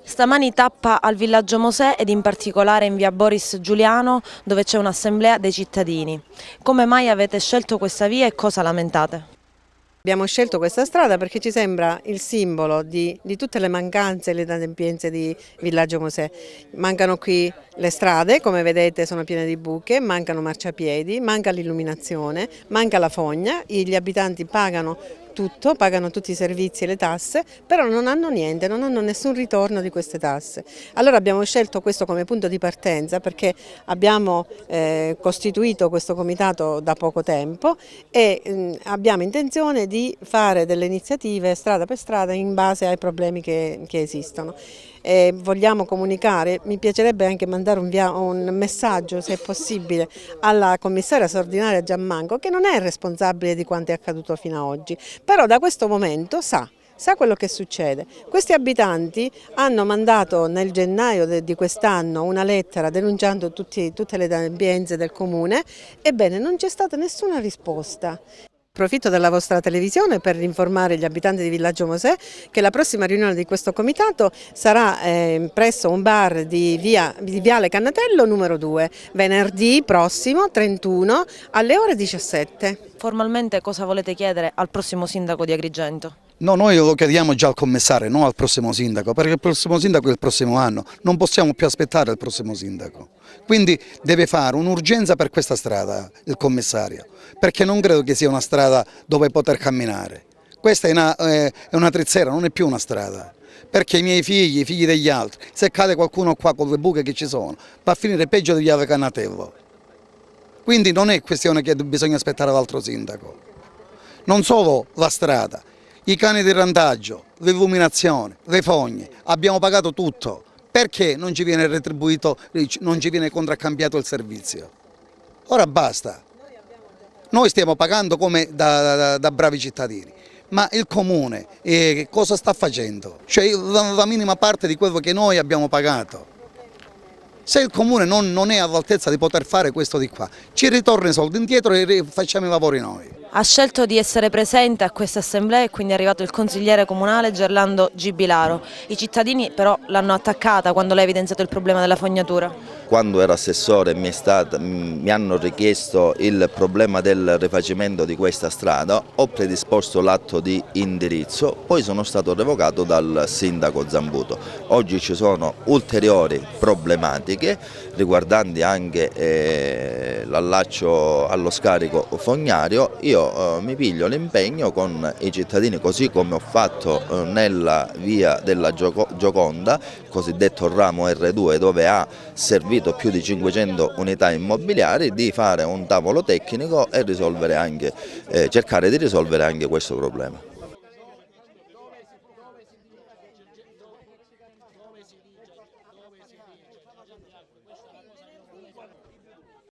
Stamani tappa al Villaggio Mosè ed in particolare in via Boris Giuliano, dove c'è un'assemblea dei cittadini. Come mai avete scelto questa via e cosa lamentate? Abbiamo scelto questa strada perché ci sembra il simbolo di tutte le mancanze e le inadempienze di Villaggio Mosè. Mancano qui le strade, come vedete sono piene di buche, mancano marciapiedi, manca l'illuminazione, manca la fogna, gli abitanti pagano tutto, pagano tutti i servizi e le tasse, però non hanno niente, non hanno nessun ritorno di queste tasse. Allora abbiamo scelto questo come punto di partenza perché abbiamo costituito questo comitato da poco tempo e abbiamo intenzione di fare delle iniziative strada per strada in base ai problemi che esistono. Vogliamo comunicare, mi piacerebbe anche mandare un messaggio, se è possibile, alla commissaria straordinaria Giammanco, che non è responsabile di quanto è accaduto fino ad oggi, però da questo momento sa quello che succede. Questi abitanti hanno mandato nel gennaio di quest'anno una lettera denunciando tutte le inadempienze del comune, ebbene non c'è stata nessuna risposta. Approfitto della vostra televisione per informare gli abitanti di Villaggio Mosè che la prossima riunione di questo comitato sarà presso un bar di Viale Cannatello numero 2, venerdì prossimo 31 alle ore 17. Formalmente cosa volete chiedere al prossimo sindaco di Agrigento? No, noi lo chiediamo già al commissario, non al prossimo sindaco, perché il prossimo sindaco è il prossimo anno, non possiamo più aspettare il prossimo sindaco. Quindi deve fare un'urgenza per questa strada il commissario, perché non credo che sia una strada dove poter camminare. Questa è una trizzera, non è più una strada, perché i miei figli, i figli degli altri, se cade qualcuno qua con le buche che ci sono, va a finire peggio di Viale Cannatello. Quindi non è questione che bisogna aspettare l'altro sindaco. Non solo la strada, i cani di randaggio, l'illuminazione, le fogne, abbiamo pagato tutto. Perché non ci viene retribuito, non ci viene contraccambiato il servizio? Ora basta. Noi stiamo pagando come da bravi cittadini, ma il comune cosa sta facendo? Cioè la minima parte di quello che noi abbiamo pagato. Se il comune non è all'altezza di poter fare questo di qua, ci ritorna i soldi indietro e facciamo i lavori noi. Ha scelto di essere presente a questa assemblea e quindi è arrivato il consigliere comunale Gerlando Gibilaro. I cittadini però l'hanno attaccata quando lei ha evidenziato il problema della fognatura. Quando ero assessore mi hanno richiesto il problema del rifacimento di questa strada, ho predisposto l'atto di indirizzo, poi sono stato revocato dal sindaco Zambuto. Oggi ci sono ulteriori problematiche riguardanti anche l'allaccio allo scarico fognario. Io mi piglio l'impegno con i cittadini, così come ho fatto nella via della Gioconda, cosiddetto ramo R2, dove ha servito più di 500 unità immobiliari, di fare un tavolo tecnico e cercare di risolvere anche questo problema.